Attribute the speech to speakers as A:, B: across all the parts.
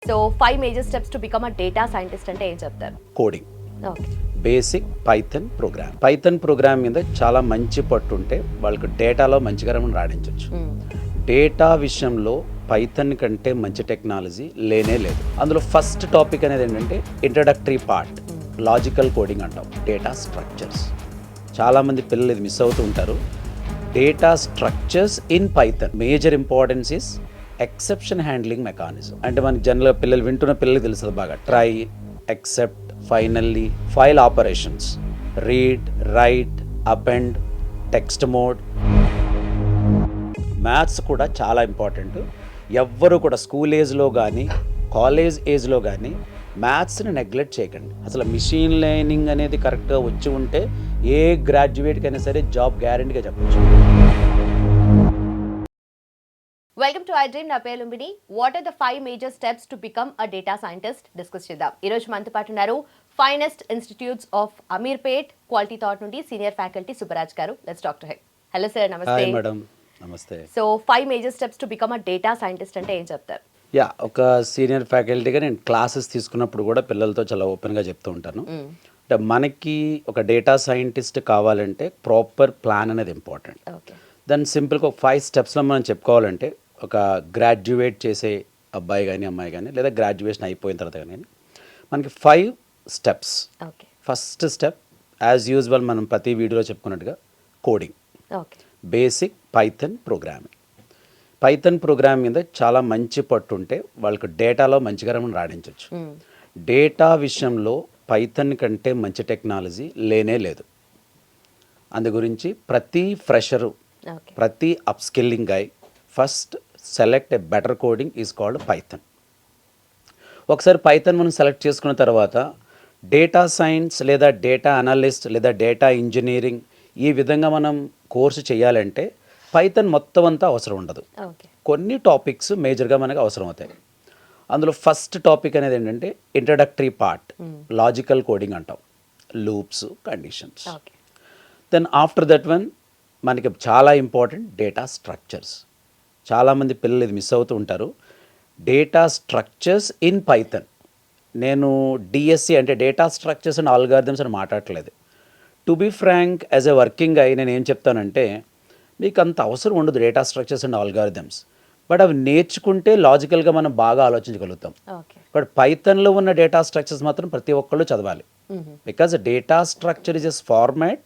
A: So 5 major steps to become a data scientist అంటే ఏం చెప్తారు?
B: Coding,
A: okay.
B: Basic Python program మీద చాలా మంచి పట్టు ఉంటే వాళ్ళకి డేటాలో మంచిగా రాణించవచ్చు. డేటా విషయంలో పైథన్ కంటే మంచి టెక్నాలజీ లేనే లేదు. అందులో ఫస్ట్ టాపిక్ అనేది ఏంటంటే ఇంట్రడక్టరీ పార్ట్, లాజికల్ కోడింగ్ అంటాం, డేటా స్ట్రక్చర్స్. చాలామంది పిల్లలు ఇది మిస్ అవుతూ ఉంటారు. Data structures in Python major importance is exception handling mechanism. అంటే మనకి జనరల్గా పిల్లలు వింటున్న పిల్లలకి తెలుస్తుంది బాగా. Try, except, finally, file operations, read, right, append, text mode. Maths కూడా చాలా ఇంపార్టెంట్. ఎవ్వరు కూడా స్కూల్ ఏజ్లో కానీ కాలేజ్ ఏజ్లో కానీ మ్యాథ్స్ని నెగ్లెక్ట్ చేయకండి. అసలు మిషన్ లెర్నింగ్ అనేది కరెక్ట్గా వచ్చి ఉంటే ఏ గ్రాడ్యుయేట్కైనా సరే జాబ్ గ్యారెంటీగా చెప్పచ్చు.
A: Welcome to I dream. నా పేరు Lumbini. What are the 5 major steps to become a data scientist discuss చేద్దాం. ఈ రోజు మనతో పాటు ఉన్నారు finest institutes of Ameerpet quality thought నుండి senior faculty Subbaraj garu. Let's talk to him. Hello sir, నమస్తే.
B: హాయ్ మేడం, నమస్తే.
A: So 5 major steps to become a data scientist అంటే ఏం చెప్తారు?
B: ఒక సీనియర్ ఫ్యాకల్టీగా నేను క్లాసెస్ తీసుకున్నప్పుడు కూడా పిల్లలతో చాలా ఓపెన్గా చెప్తూ ఉంటాను. అంటే మనకి ఒక డేటా సైంటిస్ట్ కావాలంటే ప్రాపర్ ప్లాన్ అనేది ఇంపార్టెంట్. దాన్ని సింపుల్గా ఒక 5 స్టెప్స్లో మనం చెప్పుకోవాలంటే, ఒక గ్రాడ్యుయేట్ చేసే అబ్బాయి కానీ అమ్మాయి కానీ లేదా గ్రాడ్యుయేషన్ అయిపోయిన తర్వాత కానీ మనకి 5 steps. First step as usual మనం ప్రతి వీడియోలో చెప్పుకున్నట్టుగా కోడింగ్, బేసిక్ పైథన్ ప్రోగ్రామ్ మీద చాలా మంచి పట్టు ఉంటే వాళ్ళకి డేటాలో మంచిగా రాణించవచ్చు. డేటా విషయంలో పైథన్ కంటే మంచి టెక్నాలజీ లేనే లేదు. అందు గురించి ప్రతి ఫ్రెషరు, ప్రతి upskilling guy first select a better coding is called Python. ఒకసారి పైథన్ మనం సెలెక్ట్ చేసుకున్న తర్వాత డేటా సైన్స్ లేదా డేటా అనలిస్ట్ లేదా డేటా ఇంజనీరింగ్ ఈ విధంగా మనం కోర్సు చేయాలంటే పైథన్ మొత్తం అంతా అవసరం ఉండదు. కొన్ని టాపిక్స్ మేజర్గా మనకు అవసరం అవుతాయి. అందులో ఫస్ట్ టాపిక్ అనేది ఏంటంటే ఇంట్రడక్టరీ పార్ట్, లాజికల్ కోడింగ్ అంటాం, loops, conditions. Then after that one మనకి చాలా ఇంపార్టెంట్ డేటా స్ట్రక్చర్స్. చాలామంది పిల్లలు ఇది మిస్ అవుతూ ఉంటారు. Data structures in Python. నేను డిఎస్సి అంటే డేటా స్ట్రక్చర్స్ అండ్ ఆల్గారిథమ్స్ అని మాట్లాడట్లేదు. To be frank, as a working అయి నేను ఏం చెప్తానంటే, మీకు అంత అవసరం ఉండదు data structures and algorithms. But అవి నేర్చుకుంటే లాజికల్గా మనం బాగా ఆలోచించగలుగుతాం. బట్ పైథన్లో ఉన్న డేటా స్ట్రక్చర్స్ మాత్రం ప్రతి ఒక్కళ్ళు చదవాలి. Because data structure is as format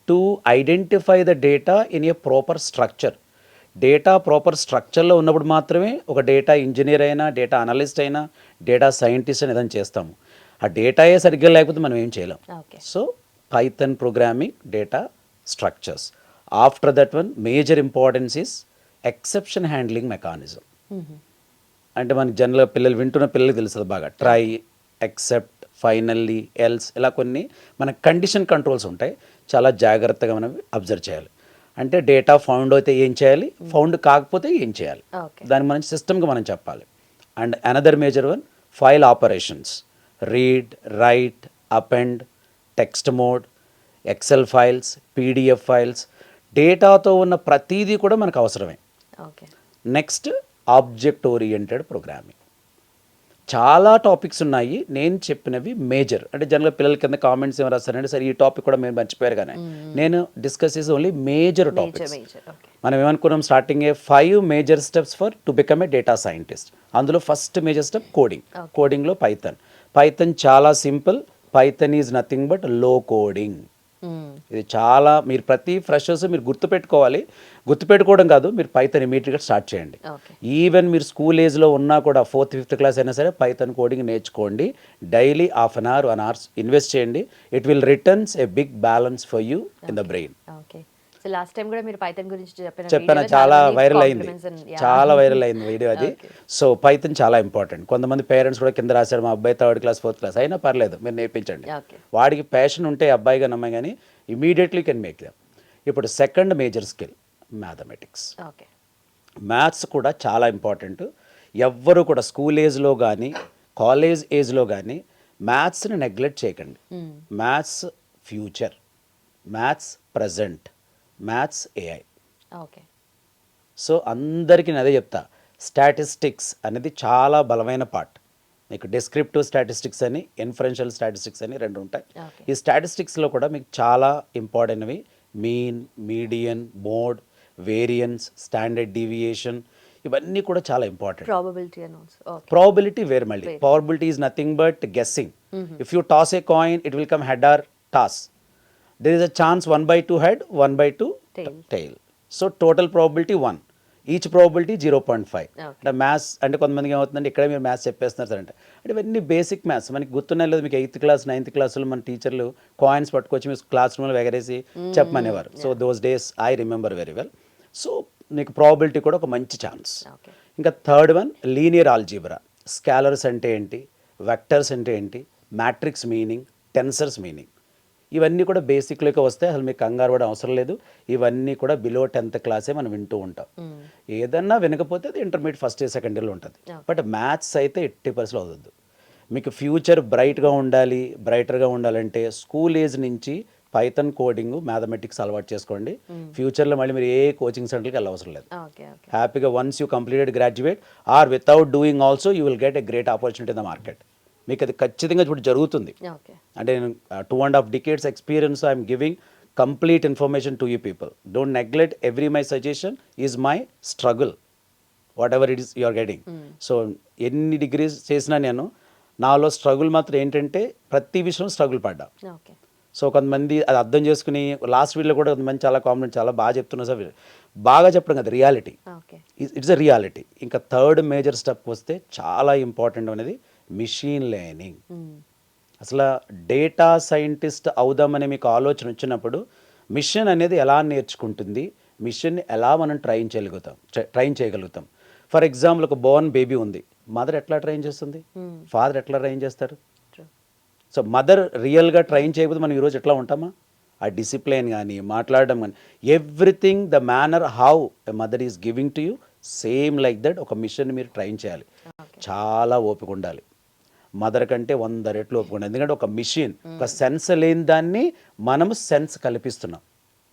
B: to identify the data in a proper structure. Data proper స్ట్రక్చర్లో ఉన్నప్పుడు మాత్రమే ఒక డేటా ఇంజనీర్ అయినా, డేటా అనలిస్ట్ అయినా, డేటా సైంటిస్ట్ అని ఏదైనా చేస్తాము. ఆ డేటాయే సరిగ్గా లేకపోతే మనం ఏం చేయలేం. So Python programming, data structures. After that one major importance is exception handling mechanism. అంటే మనకి జనరల్గా పిల్లలు వింటున్న పిల్లలకి తెలుస్తుంది బాగా. ట్రై, ఎక్సెప్ట్, ఫైనల్లీ, ఎల్స్, ఇలా కొన్ని మన కండిషన్ కంట్రోల్స్ ఉంటాయి. చాలా జాగ్రత్తగా మనం అబ్జర్వ్ చేయాలి. అంటే డేటా ఫౌండ్ అయితే ఏం చేయాలి, ఫౌండ్ కాకపోతే ఏం చేయాలి, దాన్ని మనం సిస్టమ్గా మనం చెప్పాలి. And another major one file operations, read, right, append, text mode, XL files, PDF files. డేటాతో ఉన్న ప్రతిదీ కూడా మనకు అవసరమే. Next object oriented programming. చాలా టాపిక్స్ ఉన్నాయి, నేను చెప్పినవి మేజర్. అంటే జనరల్గా పిల్లల కింద కామెంట్స్ ఏమైనా రాస్తారంటే, సరే ఈ టాపిక్ కూడా మేము మర్చిపోయారు, కానీ నేను డిస్కస్ చేసే ఓన్లీ మేజర్ టాపిక్స్. మనం ఏమనుకున్నాం స్టార్టింగే 5 major steps for to become a data scientist. అందులో ఫస్ట్ మేజర్ స్టెప్ కోడింగ్. కోడింగ్లో పైథన్ చాలా simple. Python is nothing but low coding. ఇది చాలా, మీరు ప్రతి ఫ్రెషర్స్ మీరు గుర్తుపెట్టుకోవడం కాదు, మీరు పైథన్ ఇమీడియట్గా స్టార్ట్ చేయండి. ఈవెన్ మీరు స్కూల్ ఏజ్లో ఉన్నా కూడా 4th, 5th క్లాస్ అయినా సరే పైథన్ కోడింగ్ నేర్చుకోండి. Daily ½ an hour, 1 hour invest చేయండి. It will returns a big balance for you in the brain.
A: Last time కూడా మీరు పైథన్ గురించి
B: చెప్పాను, చాలా వైరల్ అయింది వీడియో అది. సో పైథన్ చాలా ఇంపార్టెంట్. కొంతమంది పేరెంట్స్ కూడా కింద రాశారు, మా అబ్బాయి 3rd క్లాస్ 4th క్లాస్ అయినా పర్లేదు, మీరు నేర్పించండి. వాడికి ప్యాషన్ ఉంటే అబ్బాయి కానీ అమ్మాయి కానీ ఇమీడియట్లీ కెన్ మేక్ దెమ్. ఇప్పుడు second major skill mathematics. Maths కూడా చాలా ఇంపార్టెంట్. ఎవ్వరు కూడా స్కూల్ ఏజ్లో కానీ కాలేజ్ ఏజ్లో కానీ మ్యాథ్స్ని నెగ్లెక్ట్ చేయకండి. Maths future, maths present, maths AI. So అందరికీ నేను అదే చెప్తా, స్టాటిస్టిక్స్ అనేది చాలా బలమైన పార్ట్. మీకు డిస్క్రిప్టివ్ స్టాటిస్టిక్స్ అని ఇన్ఫరెన్షియల్ స్టాటిస్టిక్స్ అని రెండు ఉంటాయి.
A: Okay.
B: ఈ స్టాటిస్టిక్స్లో కూడా మీకు చాలా ఇంపార్టెంట్వి mean, median, mode, variance, standard deviation, ఇవన్నీ కూడా చాలా important.
A: Probability and also okay.
B: Probability వేరు మళ్ళీ. Probability is nothing but guessing. If you toss a coin, it will come head or toss. There is a chance 1/2 head, 1/2 tail. So total probability 1. Each probability 0.5. అంటే maths అంటే కొంతమందికి ఏమవుతుందంటే ఇక్కడే మీరు maths చెప్పేస్తున్నారు sir అంటే ఇవన్నీ బేసిక్ మ్యాథ్స్ మనకి గుర్తున్నాయి లేదు. మీకు 8th క్లాస్ 9th క్లాసులో మన టీచర్లు కాయిన్స్ పట్టుకొచ్చి మీరు క్లాస్ రూమ్లో ఎగరేసి చెప్పమనేవారు. So those days I remember very well. So మీకు ప్రాబిలిటీ కూడా ఒక మంచి ఛాన్స్. ఇంకా third one linear algebra. Scalars అంటే ఏంటి, వెక్టర్స్ అంటే ఏంటి, మ్యాట్రిక్స్ మీనింగ్, టెన్సర్స్ మీనింగ్, ఇవన్నీ కూడా బేసిక్లోకి వస్తే అసలు మీకు కంగారు కూడా అవసరం లేదు. ఇవన్నీ కూడా బిలో 10th క్లాసే మనం వింటూ ఉంటాం. ఏదన్నా వినకపోతే అది ఇంటర్మీడియట్ ఫస్ట్ ఇయర్ సెకండ్ ఇయర్లో ఉంటుంది. బట్ మ్యాథ్స్ అయితే 80% అవుతుంది. మీకు ఫ్యూచర్ బ్రైటర్గా ఉండాలంటే స్కూల్ ఏజ్ నుంచి పైథాన్ కోడింగ్, మ్యాథమెటిక్స్ అలవాటు చేసుకోండి. ఫ్యూచర్లో మళ్ళీ మీరు ఏ కోచింగ్ సెంటర్కి వెళ్ళవసరం లేదు. హ్యాపీగా once you completed graduate or without doing also you will get a great opportunity in the market. మీకు అది ఖచ్చితంగా ఇప్పుడు జరుగుతుంది. అంటే నేను 2.5 decades experience I'm giving complete information to you people. Don't neglect every my suggestion is my struggle whatever it is you are getting. So ఎన్ని degrees చేసినా నేను నాలో స్ట్రగుల్ మాత్రం ఏంటంటే ప్రతి విషయం స్ట్రగుల్ పడ్డా. సో కొంతమంది అది అర్థం చేసుకుని లాస్ట్ వీడియోలో కూడా కొంతమంది చాలా కామెంట్ చాలా బాగా చెప్తున్నారు సార్. బాగా చెప్పడం కదా, రియాలిటీ, ఇట్స్ అ రియాలిటీ. ఇంకా థర్డ్ మేజర్ స్టెప్ వస్తే చాలా ఇంపార్టెంట్ అనేది మిషన్ లెర్నింగ్. అసలు డేటా సైంటిస్ట్ అవుదామని మీకు ఆలోచన వచ్చినప్పుడు మిషన్ అనేది ఎలా నేర్చుకుంటుంది, మిషన్ని ఎలా మనం ట్రైన్ చేయగలుగుతాం. ఫర్ ఎగ్జాంపుల్ ఒక బోర్న్ బేబీ ఉంది, మదర్ ఎట్లా ట్రైన్ చేస్తుంది, ఫాదర్ ఎట్లా ట్రైన్ చేస్తారు. సో మదర్ రియల్గా ట్రైన్ చేయకపోతే మనం ఈరోజు ఎట్లా ఉంటామా, ఆ డిసిప్లిన్ కానీ మాట్లాడడం కానీ everything the manner how a mother is giving to you same like that ఒక మిషన్ మీరు ట్రైన్ చేయాలి. చాలా ఓపిక ఉండాలి. మదర్ కంటే 100 రెట్లు ఓపిక ఉండాలి. ఎందుకంటే ఒక మిషన్ ఒక సెన్స్ లేని దాన్ని మనము సెన్స్ కల్పిస్తున్నాం.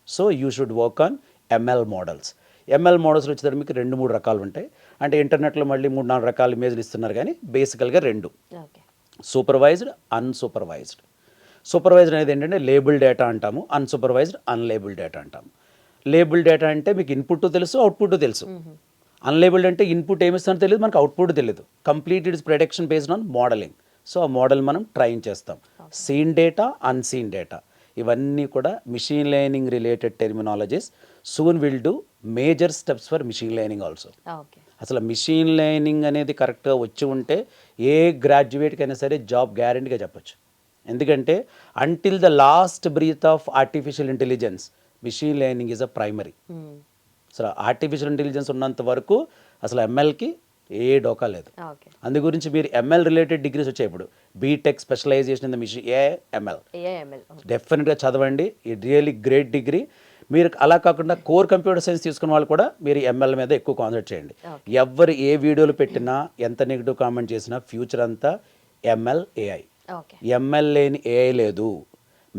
B: So you should work on ML models. ML models వచ్చేసరికి మీకు 2-3 రకాలు ఉంటాయి. అంటే ఇంటర్నెట్లో మళ్ళీ 3-4 రకాల ఇమేజ్లు ఇస్తున్నారు, కానీ బేసికల్గా 2: సూపర్వైజ్డ్, అన్సూపర్వైజ్డ్. సూపర్వైజ్డ్ అనేది ఏంటంటే లేబుల్ డేటా అంటాము, అన్సూపర్వైజ్డ్ అన్లేబుల్ డేటా అంటాము. లేబుల్ డేటా అంటే మీకు ఇన్పుట్ తెలుసు, అవుట్పుట్ తెలుసు. అన్లేబుల్డ్ అంటే ఇన్పుట్ ఏమిస్తానో తెలియదు, మనకు అవుట్పుట్ తెలియదు. Complete it's prediction based on modelling. So ఆ మోడల్ మనం ట్రైన్ చేస్తాం. సీన్ డేటా, అన్సీన్ డేటా, ఇవన్నీ కూడా machine learning related terminologies. Soon will do major steps for machine learning also. అసలు మిషన్ లెర్నింగ్ అనేది కరెక్ట్గా వచ్చి ఉంటే ఏ గ్రాడ్యుయేట్కైనా సరే జాబ్ గ్యారెంటీగా చెప్పొచ్చు. ఎందుకంటే until the last breath of artificial intelligence machine learning is a primary. అసలు ఆర్టిఫిషియల్ ఇంటెలిజెన్స్ ఉన్నంత వరకు అసలు ఎంఎల్కి ఏ డోకా లేదు. అందు గురించి మీరు ఎంఎల్ రిలేటెడ్ డిగ్రీస్ వచ్చాయి. ఇప్పుడు BTech specialisation in the machine AML డెఫినెట్గా చదవండి. ఈ రియల్లీ గ్రేట్ డిగ్రీ. మీరు అలా కాకుండా కోర్ కంప్యూటర్ సైన్స్ తీసుకున్న వాళ్ళు కూడా మీరు ఎంఎల్ మీద ఎక్కువ కాన్సన్ట్రేట్ చేయండి. ఎవరు ఏ వీడియోలు పెట్టినా ఎంత నెగిటివ్ కామెంట్ చేసినా ఫ్యూచర్ అంతా ఎంఎల్ ఏఐ. ఎంఎల్ లేని ఏఐ లేదు,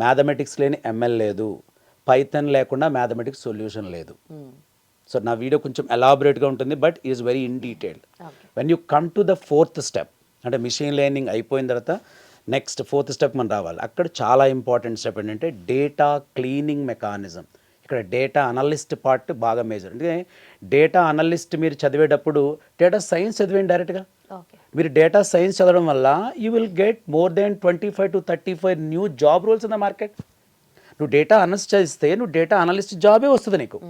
B: మ్యాథమెటిక్స్ లేని ఎంఎల్ లేదు, పైథాన్ లేకుండా మ్యాథమెటిక్స్ సొల్యూషన్ లేదు. సో నా వీడియో కొంచెం ఎలాబరేట్గా ఉంటుంది, but is very in detailed. When you come to the 4th step, అంటే మిషన్ లెర్నింగ్ అయిపోయిన తర్వాత నెక్స్ట్ 4th స్టెప్ మనం రావాలి. అక్కడ చాలా ఇంపార్టెంట్ స్టెప్ ఏంటంటే డేటా క్లీనింగ్ మెకానిజం. ఇక్కడ డేటా అనలిస్ట్ పార్ట్ బాగా మేజర్. అంటే డేటా అనలిస్ట్ మీరు చదివేటప్పుడు డేటా సైన్స్ చదివేయండి డైరెక్ట్గా. మీరు డేటా సైన్స్ చదవడం వల్ల you will get more than 25 to 35 new job roles in the market. నువ్వు డేటా అనలిస్ట్ చదివిస్తే నువ్వు డేటా అనలిస్ట్ జాబే వస్తుంది నీకు.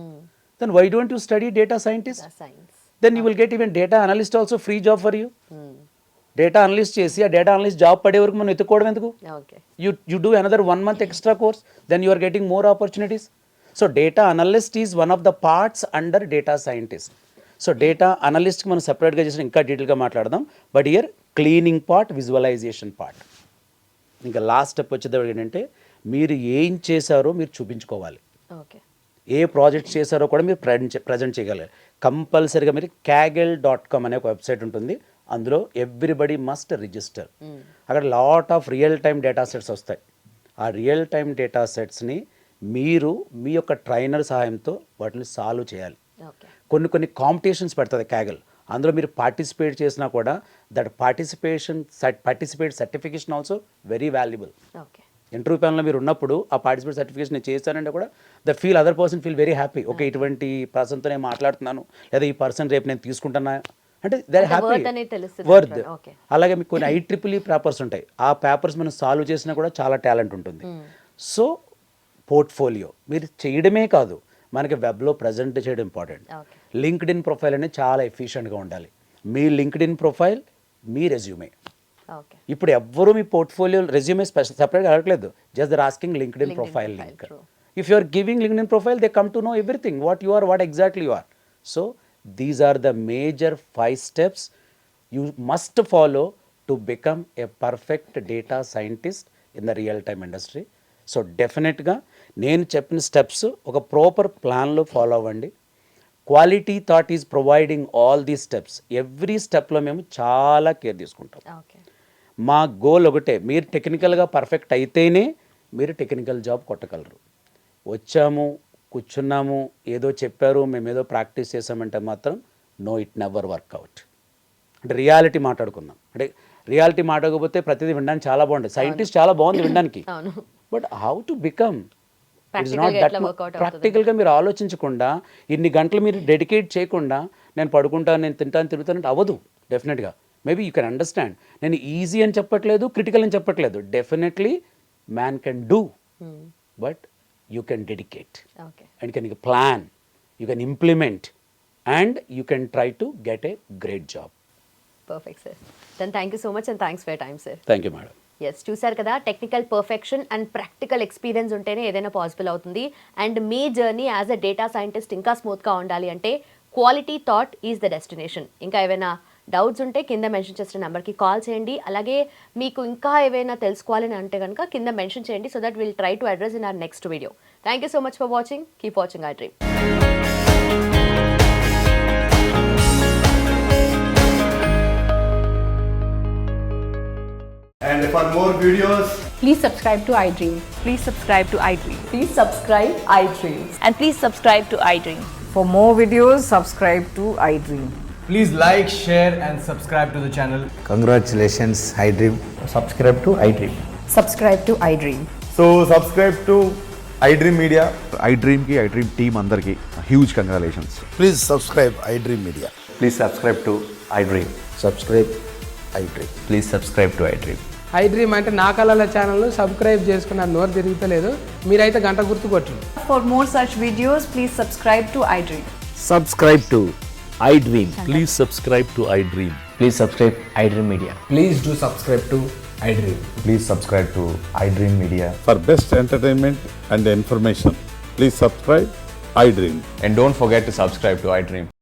B: Then why don't you study data scientist? Then you will get even data analyst also free job for you. Data analyst చేసి ఆ data analyst job పడే వరకు మనం ఎత్తుకోవడం ఎందుకు? You do another 1 month extra course, then you are getting more opportunities. So data analyst is one of the parts under data scientist. So data analyst కి మనం సెపరేట్గా చేసిన ఇంకా డీటెయిల్గా మాట్లాడదాం. But here cleaning part, visualisation part. ఇంకా last step వచ్చేది ఏంటంటే మీరు ఏం చేశారో మీరు చూపించుకోవాలి. ఏ ప్రాజెక్ట్ చేశారో కూడా మీరు ప్రజెంట్ చేయగలరు. కంపల్సరీగా మీరు kaggle.com అనే ఒక వెబ్సైట్ ఉంటుంది. అందులో ఎవ్రీబడి మస్ట్ రిజిస్టర్. అక్కడ lot of real time data sets వస్తాయి. ఆ రియల్ టైమ్ డేటా సెట్స్ని మీరు మీ యొక్క ట్రైనర్ సహాయంతో వాటిని సాల్వ్ చేయాలి. కొన్ని కాంపిటీషన్స్ పెడుతుంది Kaggle. అందులో మీరు పార్టిసిపేట్ చేసినా కూడా that participate certification also very valuable.
A: Okay.
B: Interview ప్యానల్లో మీరు ఉన్నప్పుడు ఆ పార్టిసిపేట్ సర్టిఫికేషన్ నేను చేశానంటే కూడా other person feel very happy. Okay, ఇటువంటి పర్సన్తో నేను మాట్లాడుతున్నాను, లేదా ఈ పర్సన్ రేపు నేను తీసుకుంటున్నా అంటే దే ఆర్ హ్యాపీ వర్త్. అలాగే మీకు కొన్ని IEEE పేపర్స్ ఉంటాయి, ఆ పేపర్స్ మనం సాల్వ్ చేసినా కూడా చాలా టాలెంట్ ఉంటుంది. సో పోర్ట్ఫోలియో మీరు చేయడమే కాదు, మనకి వెబ్లో ప్రజెంట్ చేయడం ఇంపార్టెంట్. లింక్డ్ఇన్ ప్రొఫైల్ అనేది చాలా ఎఫిషియెంట్గా ఉండాలి. మీ లింక్డ్ఇన్ ప్రొఫైల్ మీ రెజ్యూమే. ఇప్పుడు ఎవ్వరూ మీ పోర్ట్ఫోలియో రెజ్యూమే సెపరేట్గా అడగలేదు, just they're asking LinkedIn profile link. If you are giving LinkedIn profile they come to know everything what you are, what exactly you are. So these are the major 5 steps you must follow to become a perfect data scientist in the real time industry. So డెఫినెట్గా నేను చెప్పిన steps ఒక proper ప్లాన్లో follow అవ్వండి. Quality thought is providing all these steps. Every స్టెప్లో మేము చాలా care తీసుకుంటాం. మా గోల్ ఒకటే, మీరు టెక్నికల్గా పర్ఫెక్ట్ అయితేనే మీరు టెక్నికల్ జాబ్ కొట్టగలరు. వచ్చాము కూర్చున్నాము ఏదో చెప్పారు మేము ఏదో ప్రాక్టీస్ చేసామంటే మాత్రం నో, ఇట్ నెవర్ వర్క్అవుట్. అంటే రియాలిటీ మాట్లాడుకుందాం. అంటే రియాలిటీ మాట్లాడకపోతే ప్రతిదీ వినడానికి చాలా బాగుంటుంది, సైంటిస్ట్ చాలా బాగుంది వినడానికి, but how to become it is not that. ప్రాక్టికల్గా మీరు ఆలోచించకుండా ఇన్ని గంటలు మీరు డెడికేట్ చేయకుండా నేను పడుకుంటాను, నేను తింటాను, తిరుగుతానంటే అవ్వదు. డెఫినెట్గా మేబీ యూ కెన్ అండర్స్టాండ్. నేను ఈజీ అని చెప్పట్లేదు, క్రిటికల్ అని చెప్పట్లేదు. Definitely man can do, but you can dedicate, and you can plan, you can implement, and you can try to get a great job.
A: Perfect, sir. Then thank you so much and thanks for your time, sir.
B: Thank you, madam.
A: Yes, చూసారు కదా, technical perfection and practical experience ఉంటేనే ఏదైనా possible అవుతుంది. And మీ journey as a data scientist ఇంకా స్మూత్గా ఉండాలి అంటే quality thought is the destination. ఇంకా ఏమైనా డౌట్స్ ఉంటే కింద మెన్షన్ చేసిన నెంబర్కి కాల్ చేయండి. అలాగే మీకు ఇంకా ఏవైనా తెలుసుకోవాలని అంటే కనుక కింద మెన్షన్ చేయండి, so that will try to address in our next video. Thank you so much for watching. Keep watching I dream.
C: And for more videos,
D: please subscribe to iDream.
E: Please subscribe to iDream.
D: Please subscribe iDream.
E: And please subscribe to iDream.
D: For more videos, subscribe to iDream.
C: please like, share and subscribe to the channel.
F: Congratulations, iDream.
C: Subscribe to iDream.
D: Subscribe to iDream.
C: So subscribe to iDream Media.
G: iDream team andarki huge congratulations.
F: Please subscribe iDream Media.
H: Please subscribe to iDream.
F: Subscribe iDream.
H: Please subscribe to iDream.
I: iDream అంటే నా కళల ఛానల్ను subscribe చేసుకున్న నోరు తిరుగుతలేదు, మీరైతే గంట గుర్తు కొట్టండి.
D: For more such videos, please subscribe to iDream.
F: Subscribe to iDream.
J: Please subscribe to iDream.
H: Please subscribe iDream Media.
C: Please do subscribe to iDream.
H: Please subscribe to iDream Media.
G: For best entertainment and information, please subscribe iDream.
H: And don't forget to subscribe to iDream.